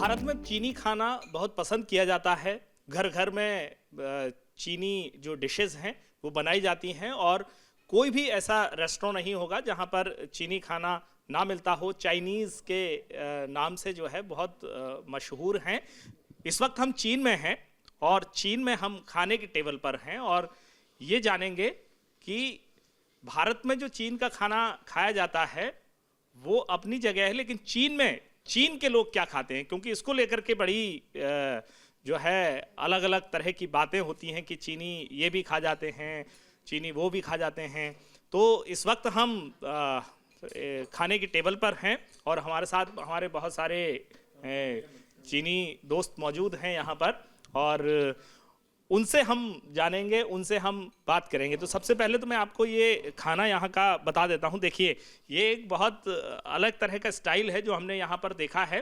भारत में चीनी खाना बहुत पसंद किया जाता है। घर घर में चीनी जो डिशेस हैं वो बनाई जाती हैं और कोई भी ऐसा रेस्टोरेंट नहीं होगा जहां पर चीनी खाना ना मिलता हो। चाइनीज़ के नाम से जो है बहुत मशहूर हैं। इस वक्त हम चीन में हैं और चीन में हम खाने के टेबल पर हैं और ये जानेंगे कि भारत में जो चीन का खाना खाया जाता है वो अपनी जगह है, लेकिन चीन में चीन के लोग क्या खाते हैं, क्योंकि इसको लेकर के बड़ी जो है अलग अलग तरह की बातें होती हैं कि चीनी ये भी खा जाते हैं, चीनी वो भी खा जाते हैं। तो इस वक्त हम खाने की टेबल पर हैं और हमारे साथ हमारे बहुत सारे चीनी दोस्त मौजूद हैं यहाँ पर और उनसे हम जानेंगे, उनसे हम बात करेंगे। तो सबसे पहले तो मैं आपको ये खाना यहाँ का बता देता हूँ। देखिए, ये एक बहुत अलग तरह का स्टाइल है जो हमने यहाँ पर देखा है।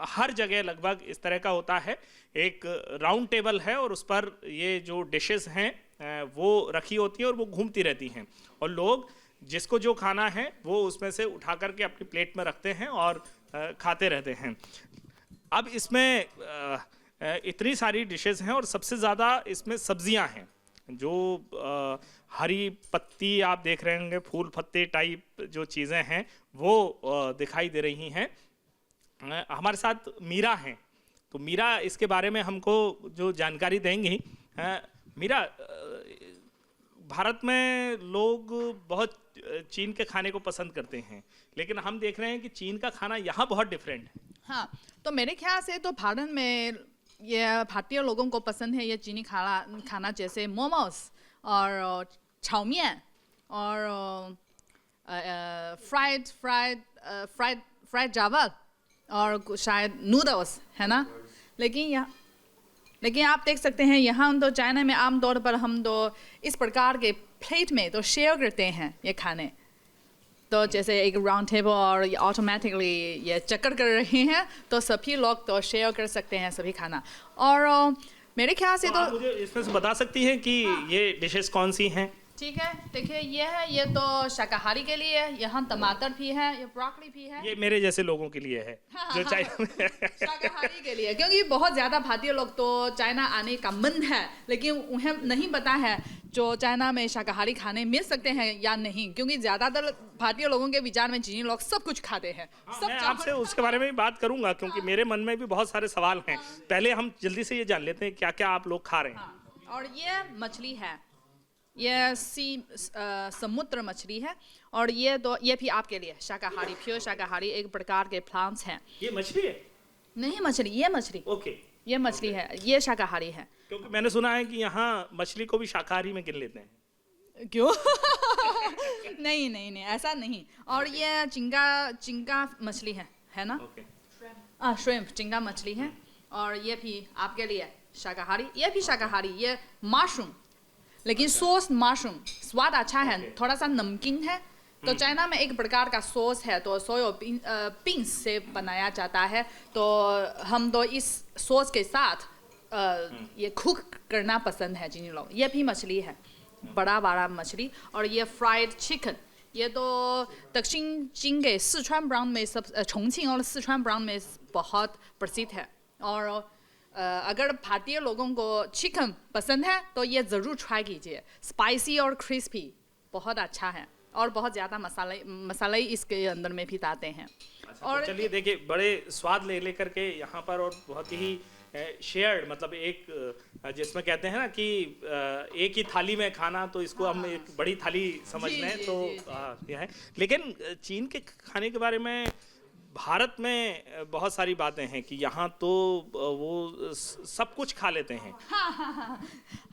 हर जगह लगभग इस तरह का होता है। एक राउंड टेबल है और उस पर ये जो डिशेस हैं वो रखी होती हैं और वो घूमती रहती हैं और लोग जिसको जो खाना है वो उसमें से उठा करके अपनी प्लेट में रखते हैं और खाते रहते हैं। अब इसमें इतनी सारी डिशेस हैं और सबसे ज़्यादा इसमें सब्जियां हैं। जो हरी पत्ती आप देख रहे होंगे, फूल पत्ते टाइप जो चीज़ें हैं वो दिखाई दे रही हैं। हमारे साथ मीरा हैं, तो मीरा इसके बारे में हमको जो जानकारी देंगी। मीरा, भारत में लोग बहुत चीन के खाने को पसंद करते हैं, लेकिन हम देख रहे हैं कि चीन का खाना यहाँ बहुत डिफरेंट है। हाँ, तो मेरे ख्याल से तो भारत में ये भारतीय लोगों को पसंद है ये चीनी खाना जैसे मोमोस और चाउमीन और फ्राइड चावल और शायद नूडल्स, है ना। लेकिन आप देख सकते हैं यहाँ तो चाइना में आमतौर पर हम तो इस प्रकार के प्लेट में तो शेयर करते हैं ये खाने। तो जैसे एक राउंड टेबल और ऑटोमेटिकली ये चक्कर कर रहे हैं तो सभी लोग तो शेयर कर सकते हैं सभी खाना। और मेरे ख्याल से तो आप मुझे इसमें से बता सकती हैं कि ये डिशेस कौन सी हैं? ठीक है, देखिए ये तो शाकाहारी के लिए है, यहाँ टमाटर भी है, ये ब्रोकली भी है। ये मेरे जैसे लोगों के लिए है जो चाइना में शाकाहारी के लिए, क्योंकि बहुत ज़्यादा भारतीय लोग तो चाइना आने का मन है, लेकिन उन्हें नहीं पता है जो चाइना में शाकाहारी खाने मिल सकते हैं या नहीं, क्योंकि ज़्यादातर भारतीय लोगों के विचार में चीनी लोग सब कुछ खाते हैं। मैं आपसे उसके बारे में भी बात करूंगा क्योंकि मेरे मन में भी बहुत सारे सवाल हैं। पहले हम जल्दी से ये जान लेते हैं क्या क्या आप लोग खा रहे हैं। और ये मछली है, ये समुद्र मछली है और ये भी आपके लिए शाकाहारी, प्योर शाकाहारी एक प्रकार के प्लांट्स हैं। ये मछली है? नहीं, मछली, ये मछली। ओके, ये मछली है, ये शाकाहारी है। क्योंकि मैंने सुना है कि यहाँ मछली को भी शाकाहारी में गिन लेते हैं। क्यों? नहीं, ऐसा नहीं। और ये चिंगा मछली है ना। श्रिम्प, चिंगा मछली है और ये भी आपके लिए शाकाहारी, ये भी शाकाहारी। ये मशरूम, लेकिन सॉस मशरूम स्वाद अच्छा है, थोड़ा सा नमकीन है। तो चाइना में एक प्रकार का सॉस है तो सोयाबीन बीन्स से बनाया जाता है। तो हम तो इस सॉस के साथ ये कुक करना पसंद है चीनी लोग। ये भी मछली है, बड़ा मछली। और ये फ्राइड चिकन, ये तो दक्षिण चीन के सिचुआन प्रांत में चोंगचिंग और सिचुआन प्रांत में बहुत प्रसिद्ध है। और अगर भारतीय लोगों को चिकन पसंद है तो ये ज़रूर ट्राई कीजिए। स्पाइसी और क्रिस्पी बहुत अच्छा है और बहुत ज़्यादा मसाले इसके अंदर में भी डालते हैं। और चलिए देखिए, बड़े स्वाद ले करके यहाँ पर और बहुत ही शेयर्ड, मतलब एक जिसमें कहते हैं ना कि एक ही थाली में खाना, तो इसको हम एक बड़ी थाली समझ लें तो यह है। लेकिन चीन के खाने के बारे में भारत में बहुत सारी बातें हैं कि यहाँ तो वो सब कुछ खा लेते हैं।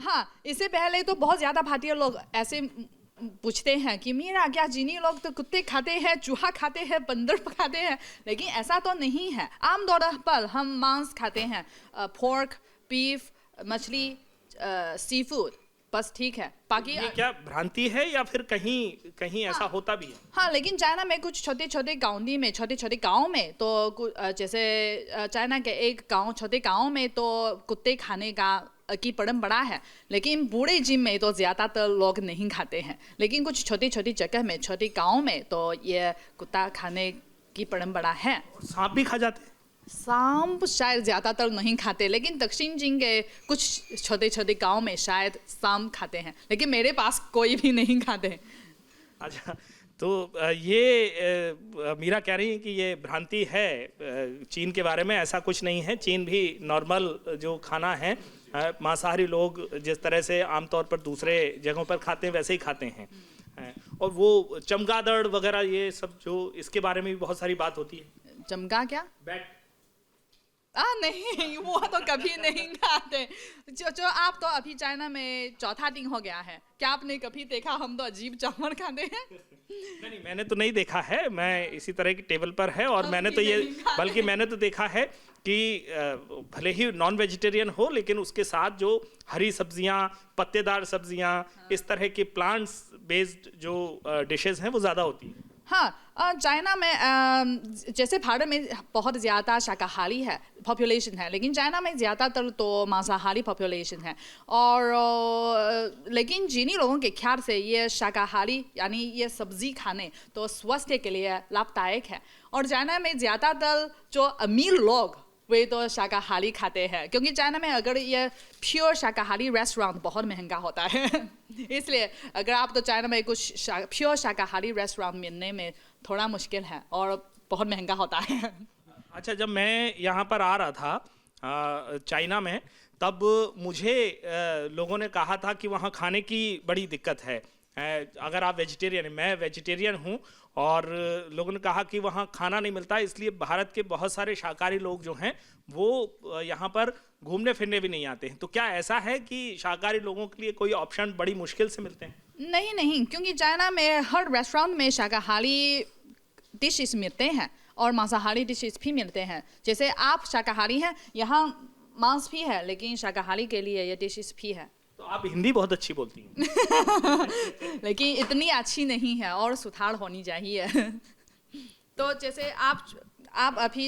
हाँ, इससे पहले तो बहुत ज़्यादा भारतीय लोग ऐसे पूछते हैं कि मीरा, क्या चीनी लोग तो कुत्ते खाते हैं, चूहा खाते हैं, बंदर खाते हैं? लेकिन ऐसा तो नहीं है। आमतौर पर हम मांस खाते हैं, पोर्क, बीफ, मछली, सी फूड, बस, ठीक है। बाकी ये क्या भ्रांति है या फिर कहीं ऐसा होता भी है? हाँ, लेकिन चाइना में कुछ छोटे छोटे गांव में तो जैसे चाइना के एक छोटे गांव में तो कुत्ते खाने की परंपरा है, लेकिन बूढ़े जिम में तो ज़्यादातर लोग नहीं खाते हैं। लेकिन कुछ छोटी जगह में, छोटे गांव में तो ये कुत्ता खाने की परंपरा है। सांप भी खा जाते हैं? सांप शायद ज़्यादातर नहीं खाते, लेकिन दक्षिण चीन के कुछ छोटे छोटे गांव में शायद सांप खाते हैं, लेकिन मेरे पास कोई भी नहीं खाते। अच्छा, तो ये मीरा कह रही है कि ये भ्रांति है चीन के बारे में, ऐसा कुछ नहीं है। चीन भी नॉर्मल जो खाना है, मांसाहारी लोग जिस तरह से आमतौर पर दूसरे जगहों पर खाते हैं वैसे ही खाते हैं। और वो चमगादड़ वगैरह ये सब जो, इसके बारे में भी बहुत सारी बात होती है। चमगा क्या? बैट। नहीं, वो तो कभी नहीं खाते। जो आप तो अभी चाइना में चौथा दिन हो गया है, क्या आपने कभी देखा हम तो अजीब जानवर खाते हैं? नहीं, मैंने तो नहीं देखा है। मैं इसी तरह की टेबल पर है और मैंने तो ये, बल्कि मैंने तो देखा है कि भले ही नॉन वेजिटेरियन हो, लेकिन उसके साथ जो हरी सब्जियां, पत्तेदार सब्जियां, इस तरह के प्लांट्स बेस्ड जो डिशेस हैं वो ज़्यादा होती हैं। हाँ, चाइना में जैसे भारत में बहुत ज़्यादा शाकाहारी है पॉपुलेशन है, लेकिन चाइना में ज़्यादातर तो मांसाहारी पॉपुलेशन है। और लेकिन चीनी लोगों के ख्याल से ये शाकाहारी यानी ये सब्जी खाने तो स्वास्थ्य के लिए लाभदायक है। और चाइना में ज़्यादातर जो अमीर लोग वे तो शाकाहारी खाते हैं, क्योंकि चाइना में अगर ये प्योर शाकाहारी रेस्टोरेंट बहुत महंगा होता है इसलिए अगर आप तो चाइना में कुछ प्योर शाकाहारी रेस्टोरेंट मिलने में थोड़ा मुश्किल है और बहुत महंगा होता है। अच्छा, जब मैं यहाँ पर आ रहा था चाइना में, तब मुझे लोगों ने कहा था कि वहाँ खाने की बड़ी दिक्कत है। अगर आप वेजिटेरियन हैं, मैं वेजिटेरियन हूँ, और लोगों ने कहा कि वहाँ खाना नहीं मिलता, इसलिए भारत के बहुत सारे शाकाहारी लोग जो हैं वो यहाँ पर घूमने फिरने भी नहीं आते हैं। तो क्या ऐसा है कि शाकाहारी लोगों के लिए कोई ऑप्शन बड़ी मुश्किल से मिलते हैं? नहीं, क्योंकि चाइना में हर रेस्टोरेंट में शाकाहारी डिशेस मिलते हैं और मांसाहारी डिशेस भी मिलते हैं। जैसे आप शाकाहारी हैं, यहाँ मांस भी है, लेकिन शाकाहारी के लिए ये डिशेस भी है। तो आप हिंदी बहुत अच्छी बोलती हैं लेकिन इतनी अच्छी नहीं है और सुधार होनी चाहिए तो जैसे आप अभी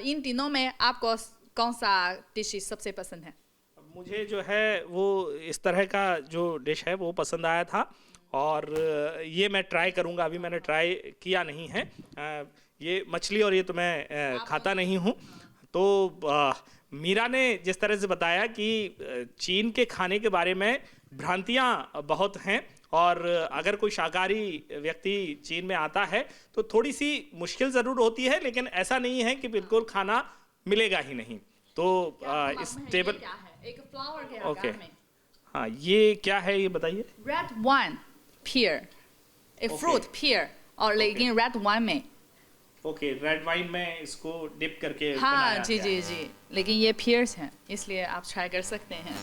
इन दिनों में आपको कौन सा डिश सबसे पसंद है? मुझे जो है वो इस तरह का जो डिश है वो पसंद आया था, और ये मैं ट्राई करूँगा। अभी मैंने ट्राई किया नहीं है ये मछली, और ये तो मैं खाता नहीं हूँ। तो मीरा ने जिस तरह से बताया कि चीन के खाने के बारे में भ्रांतियाँ बहुत हैं, और अगर कोई शाकाहारी व्यक्ति चीन में आता है तो थोड़ी सी मुश्किल ज़रूर होती है, लेकिन ऐसा नहीं है कि बिल्कुल खाना मिलेगा ही नहीं। तो इस टेबल क्या है? एक फ्लावर के ओके, आकार में। हाँ, ये क्या है ये बताइए। रेड वाइन पियर, एक फ्रूट पियर, और लेकिन रेड वाइन में ओके, रेड वाइन में इसको डिप करके हाँ बनाया जी गया जी है। जी, लेकिन ये पियर्स हैं इसलिए आप ट्राई कर सकते हैं।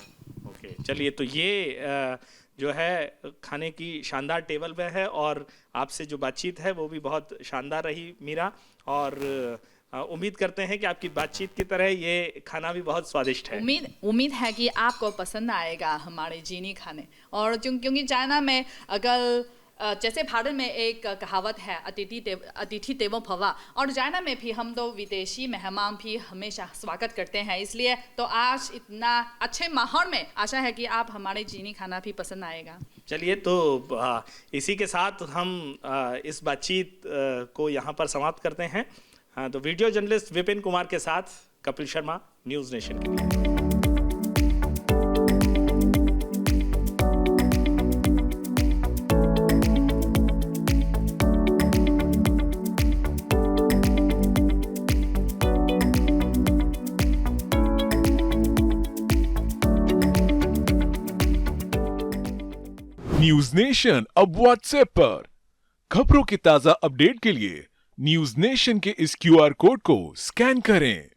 ओके, चलिए, तो ये जो है खाने की शानदार टेबल पे है, और आपसे जो बातचीत है वो भी बहुत शानदार रही मीरा, और उम्मीद करते हैं कि आपकी बातचीत की तरह ये खाना भी बहुत स्वादिष्ट है। उम्मीद है कि आपको पसंद आएगा हमारे चीनी खाने। और क्योंकि चाइना में अगर जैसे भारत में एक कहावत है अतिथि देवो भव, और चाइना में भी हम तो विदेशी मेहमान भी हमेशा स्वागत करते हैं। इसलिए तो आज इतना अच्छे माहौल में आशा है कि आप हमारे चीनी खाना भी पसंद आएगा। चलिए, तो इसी के साथ हम इस बातचीत को यहाँ पर समाप्त करते हैं। तो वीडियो जर्नलिस्ट विपिन कुमार के साथ कपिल शर्मा, न्यूज़ नेशन के लिए। न्यूज नेशन अब व्हाट्सएप पर। खबरों की ताजा अपडेट के लिए न्यूज नेशन के इस QR कोड को स्कैन करें।